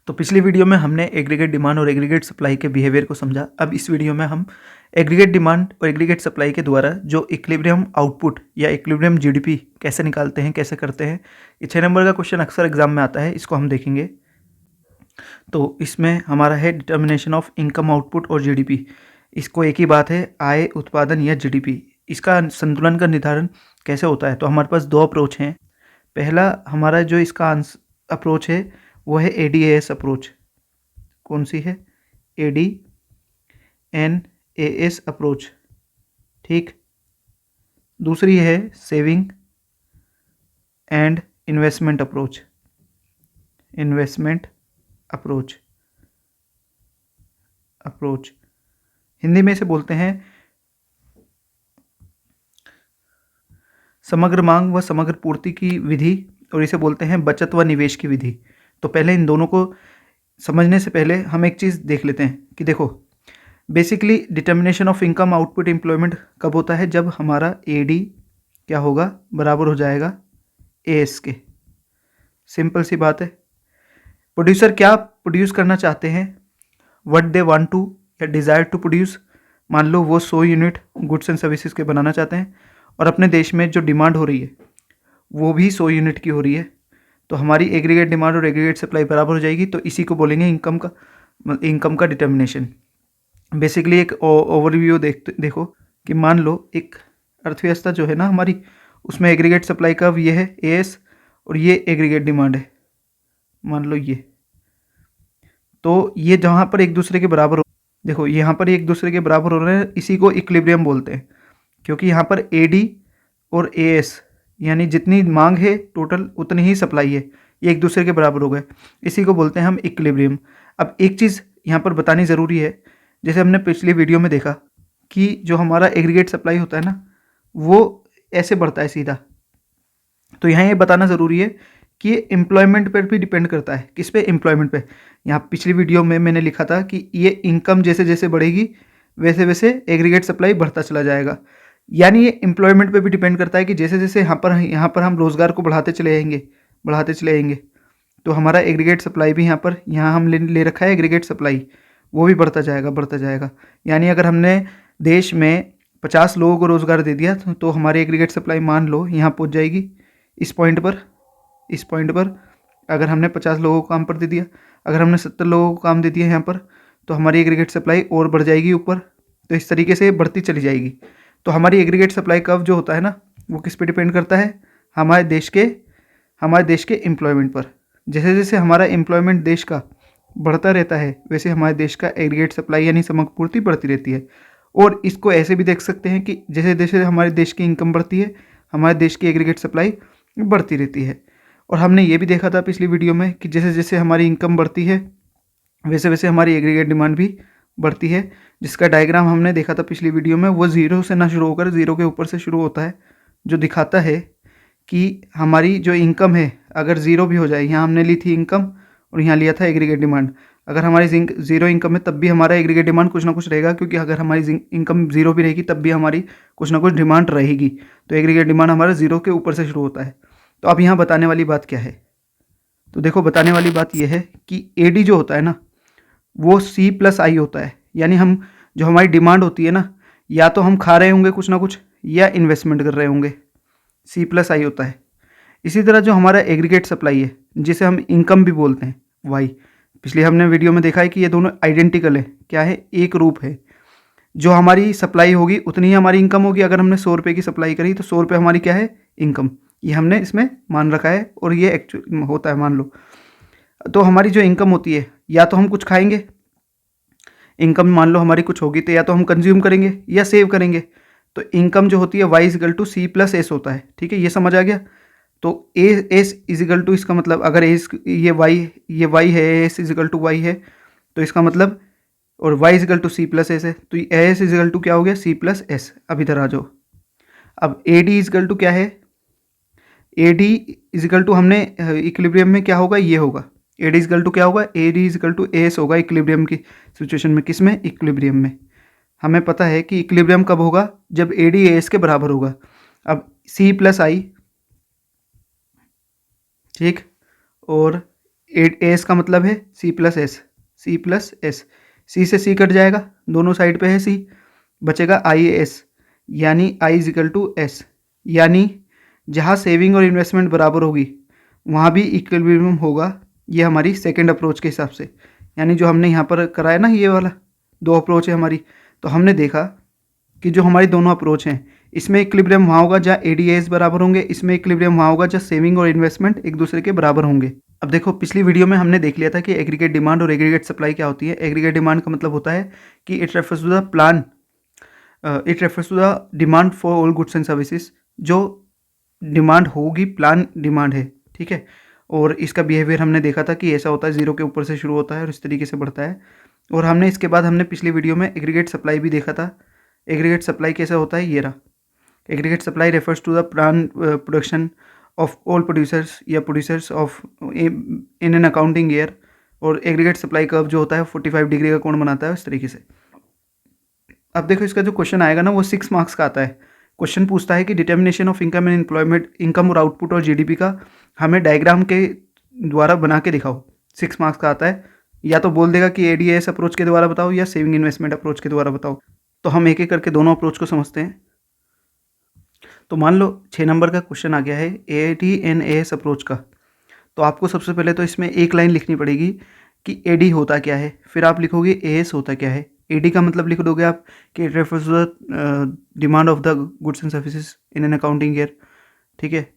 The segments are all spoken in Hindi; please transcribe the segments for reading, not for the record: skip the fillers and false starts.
तो पिछली वीडियो में हमने एग्रीगेट डिमांड और एग्रीगेट सप्लाई के बिहेवियर को समझा। अब इस वीडियो में हम एग्रीगेट डिमांड और एग्रीगेट सप्लाई के द्वारा जो इक्विलिब्रियम आउटपुट या इक्विलिब्रियम जीडीपी कैसे निकालते हैं, कैसे करते हैं, ये 6 नंबर का क्वेश्चन अक्सर एग्जाम में आता है, इसको हम देखेंगे। तो इसमें हमारा है डिटर्मिनेशन ऑफ इनकम आउटपुट और जीडीपी। इसको एक ही बात है, आय, उत्पादन या जीडीपी। इसका संतुलन का निर्धारण कैसे होता है? तो हमारे पास दो अप्रोच हैं। पहला हमारा जो इसका अप्रोच है वो है ADAS अप्रोच। कौन सी है? ADNAS अप्रोच, ठीक। दूसरी है saving and investment approach. Hindi में इसे बोलते हैं समग्र मांग व समग्र पूर्ति की विधि, और इसे बोलते हैं बचत व निवेश की विधि। तो पहले इन दोनों को समझने से पहले हम एक चीज़ देख लेते हैं कि देखो, basically determination of income output employment कब होता है? जब हमारा AD क्या होगा? बराबर हो जाएगा AS के। सिंपल सी बात है। प्रोड्यूसर क्या प्रोड्यूस करना चाहते हैं? व्हाट दे वांट टू या डिज़ायर टू प्रोड्यूस। मान लो वो 100 यूनिट गुड्स एंड सर्विसेज के बनाना चाहते हैं और अपने देश में जो डिमांड हो रही है वो भी 100 यूनिट की हो रही है। तो हमारी एग्रीगेट डिमांड और एग्रीगेट सप्लाई बराबर हो जाएगी। तो इसी को बोलेंगे इनकम का डिटर्मिनेशन। बेसिकली एक ओवरव्यू देखो कि मान लो एक अर्थव्यवस्था जो है ना हमारी, उसमें एग्रीगेट सप्लाई का ये है AS और ये एग्रीगेट डिमांड है, मान लो ये। तो ये जहाँ पर एक दूसरे के बराबर हो, देखो यहाँ पर एक दूसरे के बराबर हो रहे हैं, इसी को इक्विलिब्रियम बोलते हैं। क्योंकि यहाँ पर AD और AS यानी जितनी मांग है टोटल उतनी ही सप्लाई है, ये एक दूसरे के बराबर हो गए, इसी को बोलते हैं हम इक्विलिब्रियम। अब एक चीज़ यहाँ पर बतानी ज़रूरी है, जैसे हमने पिछली वीडियो में देखा कि जो हमारा एग्रीगेट सप्लाई होता है ना वो ऐसे बढ़ता है सीधा। तो यहाँ ये बताना ज़रूरी है कि ये एम्प्लॉयमेंट पर भी डिपेंड करता है। किस पे? एम्प्लॉयमेंट पे। यहाँ पिछली वीडियो में मैंने लिखा था कि ये इनकम जैसे जैसे बढ़ेगी वैसे वैसे एग्रीगेट सप्लाई बढ़ता चला जाएगा। यानी ये एम्प्लॉयमेंट पे भी डिपेंड करता है कि जैसे जैसे यहाँ पर हम रोज़गार को बढ़ाते चले जाएंगे तो हमारा एग्रीगेट सप्लाई भी यहाँ हम ले रखा है एग्रीगेट सप्लाई, वो भी बढ़ता जाएगा। यानी अगर हमने देश में 50 लोगों को रोज़गार दे दिया तो हमारी एग्रीगेट सप्लाई मान लो यहाँ पहुँच जाएगी इस पॉइंट पर। अगर हमने 50 लोगों को काम पर दे दिया, अगर हमने 70 लोगों को काम दे दिया यहाँ पर, तो हमारी एग्रीगेट सप्लाई और बढ़ जाएगी ऊपर। तो इस तरीके से बढ़ती चली जाएगी। तो हमारी एग्रीगेट सप्लाई कर्व जो होता है ना वो किस पे डिपेंड करता है? हमारे देश के एम्प्लॉयमेंट पर। जैसे जैसे हमारा एम्प्लॉयमेंट देश का बढ़ता रहता है वैसे हमारे देश का एग्रीगेट सप्लाई यानी समग्र पूर्ति बढ़ती रहती है। और इसको ऐसे भी देख सकते हैं कि जैसे जैसे हमारे देश की इनकम बढ़ती है हमारे देश की एग्रीगेट सप्लाई बढ़ती रहती है। और हमने ये भी देखा था पिछली वीडियो में कि जैसे जैसे हमारी इनकम बढ़ती है वैसे वैसे हमारी एग्रीगेट डिमांड भी बढ़ती है, जिसका डायग्राम हमने देखा था पिछली वीडियो में। वो 0 से ना शुरू होकर 0 के ऊपर से शुरू होता है, जो दिखाता है कि हमारी जो इनकम है अगर 0 भी हो जाए, यहाँ हमने ली थी इनकम और यहाँ लिया था एग्रीगेट डिमांड, अगर हमारी 0 इनकम है तब भी हमारा एग्रीगेट डिमांड कुछ ना कुछ रहेगा, क्योंकि अगर हमारी इनकम 0 भी रहेगी तब भी हमारी कुछ ना कुछ डिमांड रहेगी। तो एग्रीगेट डिमांड हमारा 0 के ऊपर से शुरू होता है। तो अब यहाँ बताने वाली बात क्या है? तो देखो, बताने वाली बात यह है कि AD जो होता है ना वो C+I होता है। यानी हम जो हमारी डिमांड होती है ना, या तो हम खा रहे होंगे कुछ ना कुछ या इन्वेस्टमेंट कर रहे होंगे, C+I होता है। इसी तरह जो हमारा एग्रीगेट सप्लाई है जिसे हम इनकम भी बोलते हैं, Y, पिछले हमने वीडियो में देखा है कि ये दोनों आइडेंटिकल है। क्या है? एक रूप है। जो हमारी सप्लाई होगी उतनी ही हमारी इनकम होगी। अगर हमने 100 रुपये की सप्लाई करी तो 100 रुपये हमारी क्या है? इनकम। ये हमने इसमें मान रखा है और ये एक्चुअल होता है, मान लो। तो हमारी जो इनकम होती है या तो हम कुछ खाएंगे, इनकम मान लो हमारी कुछ होगी तो या तो हम कंज्यूम करेंगे या सेव करेंगे। तो इनकम जो होती है Y = C+S होता है। ठीक है, ये समझ आ गया। तो AS = इसका मतलब अगर ये Y है, AS = Y है तो इसका मतलब, और Y = C+S है तो AS = क्या हो गया? C+S। अब इधर आ जाओ। अब AD = क्या है? AD = हमने इक्विलिब्रियम में क्या होगा? ये होगा। AD = क्या होगा? AD = AS होगा इक्विलिब्रियम की सिचुएशन में। किस में? इक्विलिब्रियम में। हमें पता है कि इक्विलिब्रियम कब होगा? जब AD AS के बराबर होगा। अब C+I, ठीक, और एस का मतलब है C plus S, C plus S, C से सी कट जाएगा, दोनों साइड पे है सी, बचेगा आई एस, यानी I is equal to S. यानी जहाँ सेविंग और इन्वेस्टमेंट बराबर होगी वहाँ भी इक्विलिब्रियम होगा। ये हमारी सेकंड अप्रोच के हिसाब से, यानी जो हमने यहाँ पर कराया ना, ये वाला दो अप्रोच है हमारी, तो हमने देखा कि जो हमारी दोनों अप्रोच हैं इसमें इक्विलिब्रियम वहाँ होगा जहाँ एडीएस बराबर होंगे, इसमें इक्विलिब्रियम वहाँ होगा जहाँ सेविंग और इन्वेस्टमेंट एक दूसरे के बराबर होंगे। अब देखो, पिछली वीडियो में हमने देख लिया था कि एग्रीगेट डिमांड और एग्रीगेट सप्लाई क्या होती है। एग्रीगेट डिमांड का मतलब होता है कि it refers to the plan, it refers to the demand for all goods and services, जो डिमांड होगी प्लान डिमांड है, ठीक है। और इसका बिहेवियर हमने देखा था कि ऐसा होता है, जीरो के ऊपर से शुरू होता है और इस तरीके से बढ़ता है। और हमने इसके बाद हमने पिछली वीडियो में एग्रीगेट सप्लाई भी देखा था। एग्रीगेट सप्लाई कैसा होता है, ये रहा। Aggregate supply refers to the plan production of all producers या producers of in an accounting year. और एग्रीगेट सप्लाई कर्व जो होता है 45 डिग्री का कोण बनाता है इस तरीके से। अब देखो, इसका जो क्वेश्चन आएगा ना वो 6 मार्क्स का आता है। क्वेश्चन पूछता है कि determination of income and employment, income और आउटपुट और जीडीपी का हमें डायग्राम के द्वारा बना के दिखाओ। 6 मार्क्स का आता है। या तो बोल देगा कि एडीएस अप्रोच के द्वारा बताओ या सेविंग इन्वेस्टमेंट अप्रोच के द्वारा बताओ। तो हम एक एक करके दोनों अप्रोच को समझते हैं। तो मान लो 6 नंबर का क्वेश्चन आ गया है एडीएनएस अप्रोच का। तो आपको सबसे पहले तो इसमें एक लाइन लिखनी पड़ेगी कि एडी होता क्या है, फिर आप लिखोगे एएस होता क्या है। एडी का मतलब लिख दोगे आप कि it refers to the demand of the goods and services in an accounting year, ठीक है।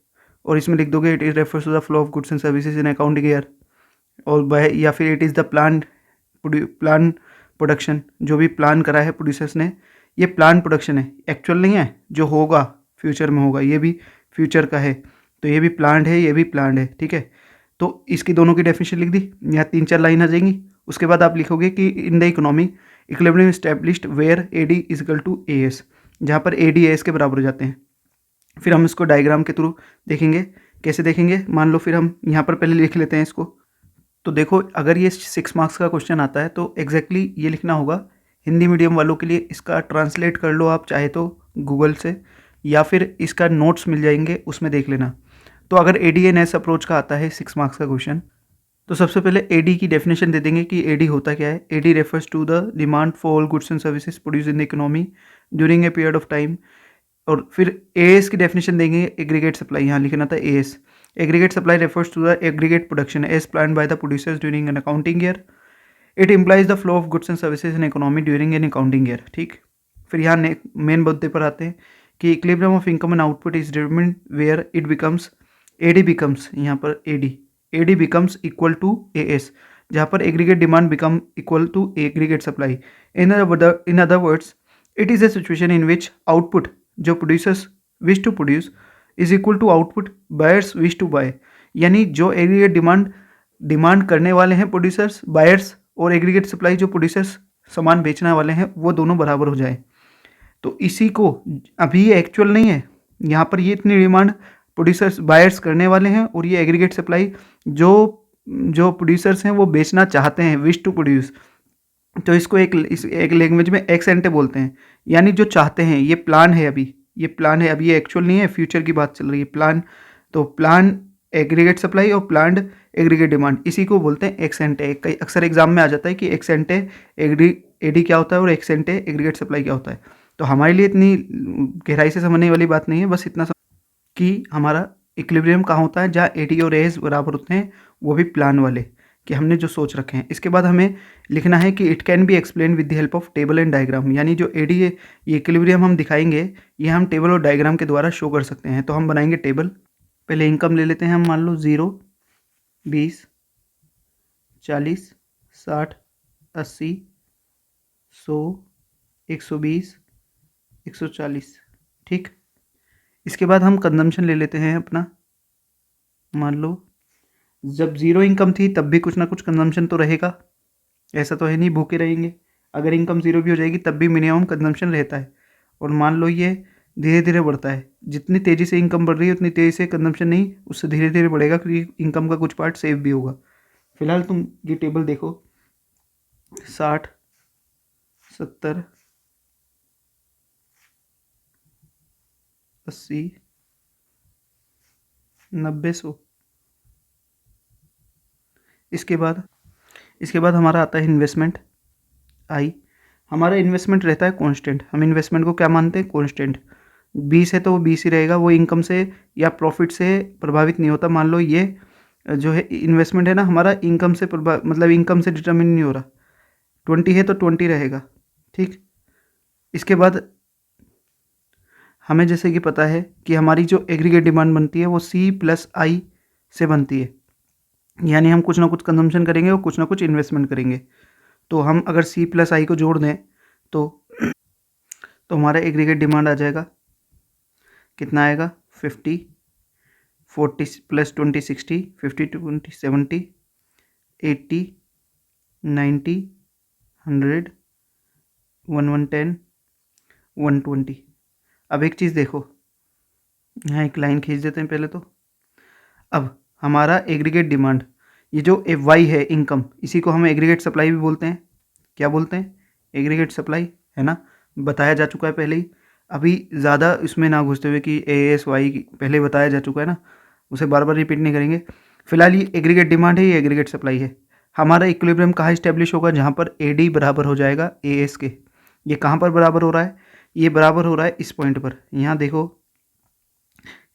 और इसमें लिख दोगे it is refers to the flow of goods and services in accounting year. और बाय, या फिर it is the plan production, जो भी प्लान करा है प्रोड्यूसर्स ने, ये प्लान प्रोडक्शन है, एक्चुअल नहीं है, जो होगा फ्यूचर में होगा, ये भी फ्यूचर का है। तो ये भी प्लान है, ये भी प्लान है, ठीक है। तो इसकी दोनों की डेफिनेशन लिख दी, यहाँ 3-4 लाइन आ जाएंगी। उसके बाद आप लिखोगे कि in the economy equilibrium established where AD is equal to AS, जहाँ पर एडी एएस के बराबर हो जाते हैं। फिर हम इसको डायग्राम के थ्रू देखेंगे। कैसे देखेंगे, मान लो फिर हम यहाँ पर पहले लिख लेते हैं इसको। तो देखो, अगर ये 6 मार्क्स का क्वेश्चन आता है तो एग्जैक्टली ये लिखना होगा। हिंदी मीडियम वालों के लिए इसका ट्रांसलेट कर लो आप चाहे तो गूगल से, या फिर इसका नोट्स मिल जाएंगे उसमें देख लेना। तो अगर एडीएनएस अप्रोच का आता है 6 मार्क्स का क्वेश्चन, तो सबसे पहले एडी की डेफिनेशन दे देंगे कि एडी होता क्या है। AD refers to the demand for all goods and services produce in the economy during a period of time. और फिर एएस की डेफिनेशन देंगे, एग्रीगेट सप्लाई, यहाँ लिखना था AS. Aggregate supply refers to the aggregate production as plan by the producers during an accounting year. It implies the flow of goods and services in economy during an accounting year, ठीक। फिर यहाँ मेन मुद्दे पर आते हैं कि equilibrium of income and output is determined where it becomes, AD becomes, यहाँ पर AD becomes equal to AS, जहाँ पर aggregate demand become equal to aggregate supply. In other words, it is a situation in which output जो producers wish to produce is equal to output buyers wish to buy. यानी जो एग्रीगेट डिमांड करने वाले हैं प्रोड्यूसर्स, बायर्स, और एग्रीगेट सप्लाई जो प्रोड्यूसर्स सामान बेचने वाले हैं, वो दोनों बराबर हो जाए। तो इसी को, अभी ये एक्चुअल नहीं है, यहाँ पर ये इतनी डिमांड प्रोड्यूसर्स बायर्स करने वाले हैं, और ये एग्रीगेट सप्लाई जो जो प्रोड्यूसर्स हैं वो बेचना चाहते हैं, विश टू प्रोड्यूस। तो इसको एक लैंग्वेज में एक्स एंटे बोलते हैं, यानी जो चाहते हैं। ये प्लान है, अभी ये प्लान है, अभी ये एक्चुअल नहीं है, फ्यूचर की बात चल रही है, प्लान। तो प्लान एग्रीगेट सप्लाई और प्लान्ड एग्रीगेट डिमांड, इसी को बोलते हैं एक्स एंटे। कई अक्सर एग्जाम में आ जाता है कि एक्स एंटे एडी क्या होता है और एक्स एंटे एग्रीगेट सप्लाई क्या होता है। तो हमारे लिए इतनी गहराई से समझने वाली बात नहीं है, बस इतना कि हमारा इक्विलिब्रियम कहाँ होता है, जहाँ एडी और एज बराबर होते हैं, वो भी प्लान वाले, कि हमने जो सोच रखे हैं। इसके बाद हमें लिखना है कि it can be explain with the help of table and diagram, यानी जो एडी है, ये इक्विलिब्रियम हम दिखाएंगे, ये हम टेबल और डायग्राम के द्वारा शो कर सकते हैं। तो हम बनाएंगे टेबल। पहले इनकम ले लेते हैं हम, मान लो 0, 20, 40, 60, 80, 100, 120, 140, ठीक। इसके बाद हम कंजम्पशन ले लेते हैं अपना। मान लो जब 0 इनकम थी तब भी कुछ ना कुछ कंजम्पशन तो रहेगा, ऐसा तो है नहीं भूखे रहेंगे। अगर इनकम 0 भी हो जाएगी तब भी मिनिमम कंजम्पशन रहता है। और मान लो ये धीरे धीरे बढ़ता है, जितनी तेज़ी से इनकम बढ़ रही है उतनी तेज़ी से कंजम्पशन नहीं, उससे धीरे धीरे बढ़ेगा, क्योंकि इनकम का कुछ पार्ट सेव भी होगा। फिलहाल तुम ये टेबल देखो, 60, 70, 80, 90, 100, इसके बाद हमारा आता है इन्वेस्टमेंट आई। हमारा इन्वेस्टमेंट रहता है कांस्टेंट, हम इन्वेस्टमेंट को क्या मानते हैं, कांस्टेंट। 20 है तो वो 20 ही रहेगा, वो इनकम से या प्रॉफिट से प्रभावित नहीं होता। मान लो ये जो है इन्वेस्टमेंट है ना, हमारा इनकम से मतलब इनकम से डिटर्मिन नहीं हो रहा। 20 है तो 20 रहेगा, ठीक। इसके बाद हमें जैसे कि पता है कि हमारी जो एग्रीगेट डिमांड बनती है वो C+I से बनती है, यानी हम कुछ ना कुछ कंजम्पशन करेंगे और कुछ ना कुछ इन्वेस्टमेंट करेंगे। तो हम अगर C+I को जोड़ दें तो हमारा एग्रीगेट डिमांड आ जाएगा, कितना आएगा, 50, 40 + 20 60, 50 + 20 70, 80, 90, 100, 110, 120। अब एक चीज़ देखो, यहाँ एक लाइन खींच देते हैं पहले तो। अब हमारा एग्रीगेट डिमांड, ये जो वाई है इनकम, इसी को हम एग्रीगेट सप्लाई भी बोलते हैं। क्या बोलते हैं, एग्रीगेट सप्लाई, है ना, बताया जा चुका है पहले ही। अभी ज़्यादा इसमें ना घुसते हुए कि ASY पहले बताया जा चुका है ना, उसे बार बार रिपीट नहीं करेंगे। फिलहाल ये एग्रीगेट डिमांड है, ये एग्रीगेट सप्लाई है। हमारा इक्विलिब्रियम कहाँ इस्टेब्लिश होगा, जहाँ पर AD बराबर हो जाएगा AS के। ये कहाँ पर बराबर हो रहा है, ये बराबर हो रहा है इस पॉइंट पर। यहाँ देखो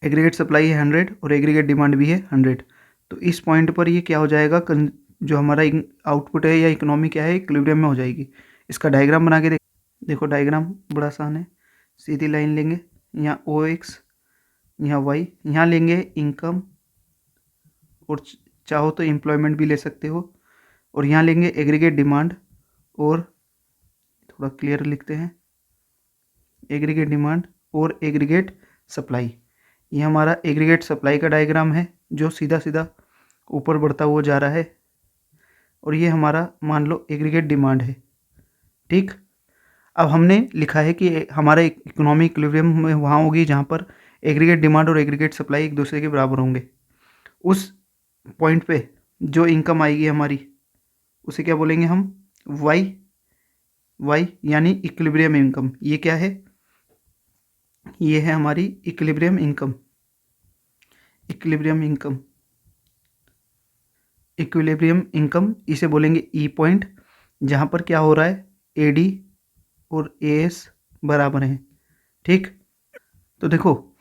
एग्रीगेट सप्लाई है 100 और एग्रीगेट डिमांड भी है 100, तो इस पॉइंट पर ये क्या हो जाएगा, जो हमारा आउटपुट है या इकोनॉमी क्या है, इक्विलिब्रियम में हो जाएगी। इसका डायग्राम बना के देखो, डायग्राम बड़ा आसान है। सीधी लाइन लेंगे, यहाँ OX, यहाँ Y, यहाँ लेंगे इनकम और चाहो तो एम्प्लॉयमेंट भी ले सकते हो, और यहाँ लेंगे एग्रीगेट डिमांड, और थोड़ा क्लियर लिखते हैं, एग्रीगेट डिमांड और एग्रीगेट सप्लाई। ये हमारा एग्रीगेट सप्लाई का डायग्राम है जो सीधा सीधा ऊपर बढ़ता हुआ जा रहा है, और ये हमारा मान लो एग्रीगेट डिमांड है, ठीक। अब हमने लिखा है कि हमारा इकोनॉमी इक्विलिब्रियम में वहाँ होगी जहाँ पर एग्रीगेट डिमांड और एग्रीगेट सप्लाई एक दूसरे के बराबर होंगे। उस पॉइंट पे जो इनकम आएगी हमारी, उसे क्या बोलेंगे हम, वाई, यानी इक्विलिब्रियम इनकम। ये क्या है, ये है हमारी इक्विलिब्रियम इनकम, इक्विलिब्रियम इनकम इसे बोलेंगे ई पॉइंट, जहाँ पर क्या हो रहा है, AD और AS बराबर हैं, ठीक। तो देखो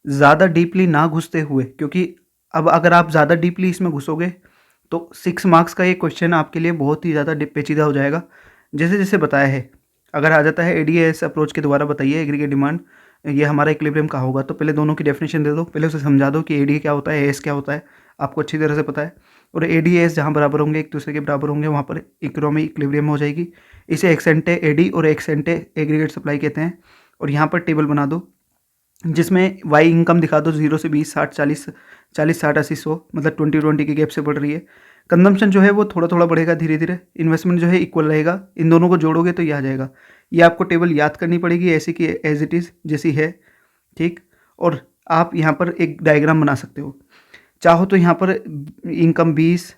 ज़्यादा डीपली ना घुसते हुए, क्योंकि अब अगर आप ज़्यादा डीपली इसमें घुसोगे तो 6 मार्क्स का ये क्वेश्चन आपके लिए बहुत ही ज़्यादा पेचीदा हो जाएगा। जैसे जैसे बताया है, अगर आ जाता है ADAS अप्रोच के द्वारा बताइए एग्रीगेट डिमांड, ये हमारा इक्विलिब्रियम कहाँ होगा, तो पहले दोनों की डेफिनेशन दे दो, पहले उसे समझा दो कि AD क्या होता है, AS क्या होता है, आपको अच्छी तरह से पता है। और ADAS जहाँ बराबर होंगे, एक दूसरे के बराबर होंगे, वहाँ पर इकोनॉमी इक्विलिब्रियम हो जाएगी। इसे एक्स एंटे AD और एक्स एंटे एग्रीगेट सप्लाई कहते हैं। और यहाँ पर टेबल बना दो जिसमें वाई इनकम दिखा दो, 0 से 20, 60, 40, 40, 60, 80, 100, मतलब 20 के गैप से बढ़ रही है। कंजम्पशन जो है वो थोड़ा थोड़ा बढ़ेगा धीरे धीरे, इन्वेस्टमेंट जो है इक्वल रहेगा। इन दोनों को जोड़ोगे तो ये आ जाएगा। ये आपको टेबल याद करनी पड़ेगी ऐसी कि एज इट इज़ जैसी है, ठीक। और आप यहाँ पर एक डायग्राम बना सकते हो, चाहो तो यहाँ पर इनकम 20,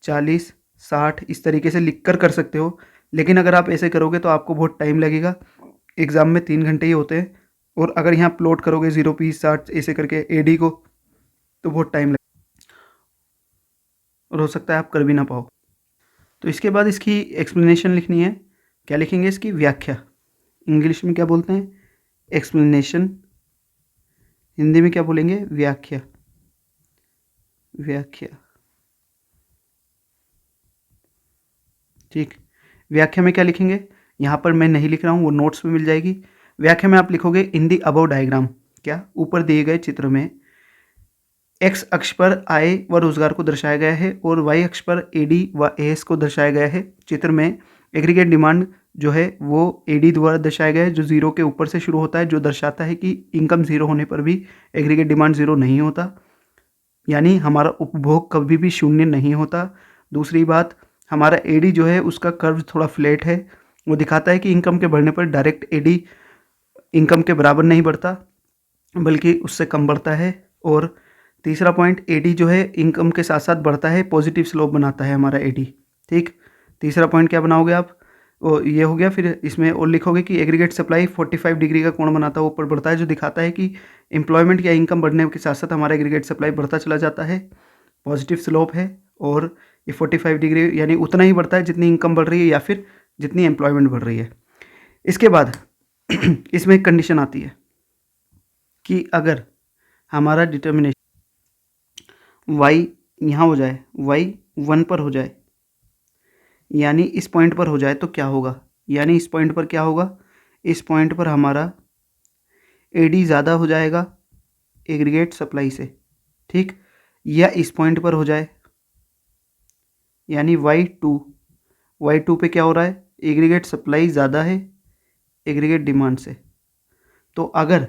40, 60 इस तरीके से लिख कर सकते हो, लेकिन अगर आप ऐसे करोगे तो आपको बहुत टाइम लगेगा। एग्ज़ाम में 3 घंटे ही होते हैं, और अगर यहाँ प्लॉट करोगे 0, 20, 60 ऐसे करके AD को, तो बहुत टाइम लगेगा और हो सकता है आप कर भी ना पाओ। तो इसके बाद इसकी एक्सप्लेनेशन लिखनी है। क्या लिखेंगे, इसकी व्याख्या। इंग्लिश में क्या बोलते हैं, एक्सप्लेनेशन। हिंदी में क्या बोलेंगे, व्याख्या, ठीक। व्याख्या में क्या लिखेंगे, यहाँ पर मैं नहीं लिख रहा हूँ, वो नोट्स में मिल जाएगी। व्याख्या में आप लिखोगे इन दी अबव डायग्राम, क्या, ऊपर दिए गए चित्र में एक्स अक्ष पर आय व रोजगार को दर्शाया गया है और वाई अक्ष पर AD व AS को दर्शाया गया है। चित्र में एग्रीगेट डिमांड जो है वो AD द्वारा दर्शाया गया है, जो 0 के ऊपर से शुरू होता है, जो दर्शाता है कि इनकम 0 होने पर भी एग्रीगेट डिमांड 0 नहीं होता, यानी हमारा उपभोग कभी भी शून्य नहीं होता। दूसरी बात, हमारा AD जो है उसका कर्व थोड़ा फ्लैट है, वो दिखाता है कि इनकम के बढ़ने पर डायरेक्ट AD इनकम के बराबर नहीं बढ़ता बल्कि उससे कम बढ़ता है। और तीसरा पॉइंट, AD जो है इनकम के साथ साथ बढ़ता है, पॉजिटिव स्लोप बनाता है हमारा AD, ठीक। तीसरा पॉइंट क्या बनाओगे आप, ये हो गया। फिर इसमें और लिखोगे कि एग्रीगेट सप्लाई 45 डिग्री का कोण बनाता है, ऊपर बढ़ता है, जो दिखाता है कि एम्प्लॉयमेंट या इनकम बढ़ने के साथ साथ हमारा एग्रीगेट सप्लाई बढ़ता चला जाता है, पॉजिटिव स्लोप है। और ये 45 डिग्री यानी उतना ही बढ़ता है जितनी इनकम बढ़ रही है या फिर जितनी एम्प्लॉयमेंट बढ़ रही है। इसके बाद इसमें एक कंडीशन आती है कि अगर हमारा डिटर्मिनेशन y यहाँ हो जाए, y 1 पर हो जाए, यानी इस पॉइंट पर हो जाए तो क्या होगा, यानी इस पॉइंट पर क्या होगा, इस पॉइंट पर हमारा AD ज़्यादा हो जाएगा एग्रीगेट सप्लाई से, ठीक। या इस पॉइंट पर हो जाए, यानी y2 पे क्या हो रहा है, एग्रीगेट सप्लाई ज़्यादा है एग्रीगेट डिमांड से। तो अगर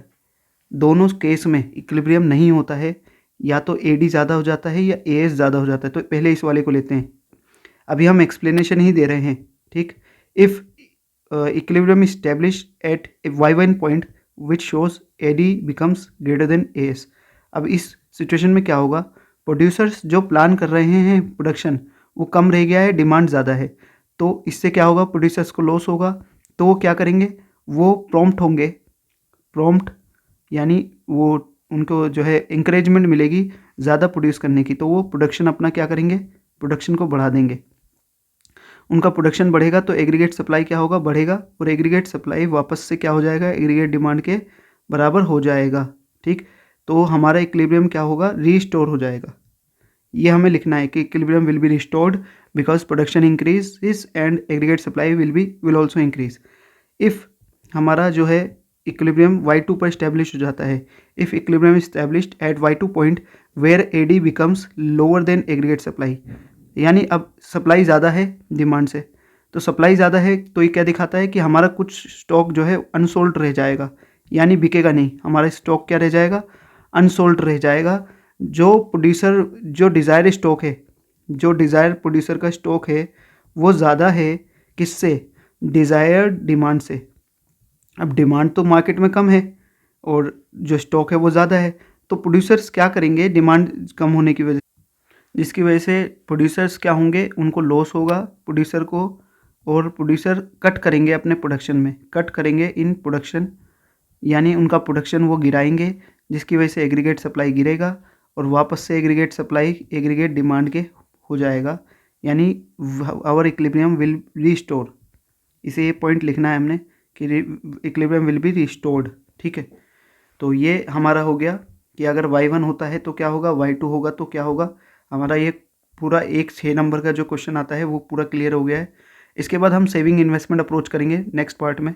दोनों केस में इक्विलिब्रियम नहीं होता है, या तो AD ज़्यादा हो जाता है या AS ज़्यादा हो जाता है। तो पहले इस वाले को लेते हैं, अभी हम एक्सप्लेनेशन ही दे रहे हैं, ठीक। If equilibrium establish at y1 point which shows AD becomes greater than AS। अब इस सिचुएशन में क्या होगा, प्रोड्यूसर्स जो प्लान कर रहे हैं प्रोडक्शन वो कम रह गया है, डिमांड ज़्यादा है, तो इससे क्या होगा, प्रोड्यूसर्स को लॉस होगा। तो वो क्या करेंगे, वो प्रॉम्प्ट होंगे, प्रॉम्प्ट यानी वो उनको जो है इंकरेजमेंट मिलेगी ज़्यादा प्रोड्यूस करने की, तो वो प्रोडक्शन अपना क्या करेंगे, प्रोडक्शन को बढ़ा देंगे। उनका प्रोडक्शन बढ़ेगा तो एग्रीगेट सप्लाई क्या होगा, बढ़ेगा, और एग्रीगेट सप्लाई वापस से क्या हो जाएगा, एग्रीगेट डिमांड के बराबर हो जाएगा, ठीक। तो हमारा इक्विलिब्रियम क्या होगा, रीस्टोर हो जाएगा। ये हमें लिखना है कि equilibrium will be restored because production increase and aggregate supply will also increase. If हमारा जो है इक्विलिब्रियम y2 पर स्टैब्लिश हो जाता है, if equilibrium established at y2 point where AD becomes lower than aggregate supply, यानी अब सप्लाई ज़्यादा है डिमांड से, तो सप्लाई ज़्यादा है तो ये क्या दिखाता है कि हमारा कुछ स्टॉक जो है अनसोल्ड रह जाएगा, यानी बिकेगा नहीं, हमारा स्टॉक क्या रह जाएगा, अनसोल्ड रह जाएगा। जो प्रोड्यूसर जो डिज़ायर स्टॉक है, जो डिज़ायर प्रोड्यूसर का स्टॉक है वो ज़्यादा है किससे, डिज़ायर डिमांड से। अब डिमांड तो मार्केट में कम है और जो स्टॉक है वो ज़्यादा है, तो प्रोड्यूसर्स क्या करेंगे, डिमांड कम होने की वजह, जिसकी वजह से प्रोड्यूसर्स क्या होंगे, उनको लॉस होगा प्रोड्यूसर को, और प्रोड्यूसर कट करेंगे अपने प्रोडक्शन में, कट करेंगे इन प्रोडक्शन, यानी उनका प्रोडक्शन वो गिराएंगे, जिसकी वजह से एग्रीगेट सप्लाई गिरेगा और वापस से एग्रीगेट सप्लाई एग्रीगेट डिमांड के हो जाएगा, यानी आवर इक्विलिब्रियम विल रीस्टोर। इसे ये पॉइंट लिखना है हमने कि इक्विलिब्रियम विल बी रिस्टोर्ड, ठीक है। तो ये हमारा हो गया कि अगर y1 होता है तो क्या होगा, y2 होगा तो क्या होगा, हमारा ये पूरा एक 6 नंबर का जो क्वेश्चन आता है वो पूरा क्लियर हो गया है। इसके बाद हम सेविंग इन्वेस्टमेंट अप्रोच करेंगे नेक्स्ट पार्ट में।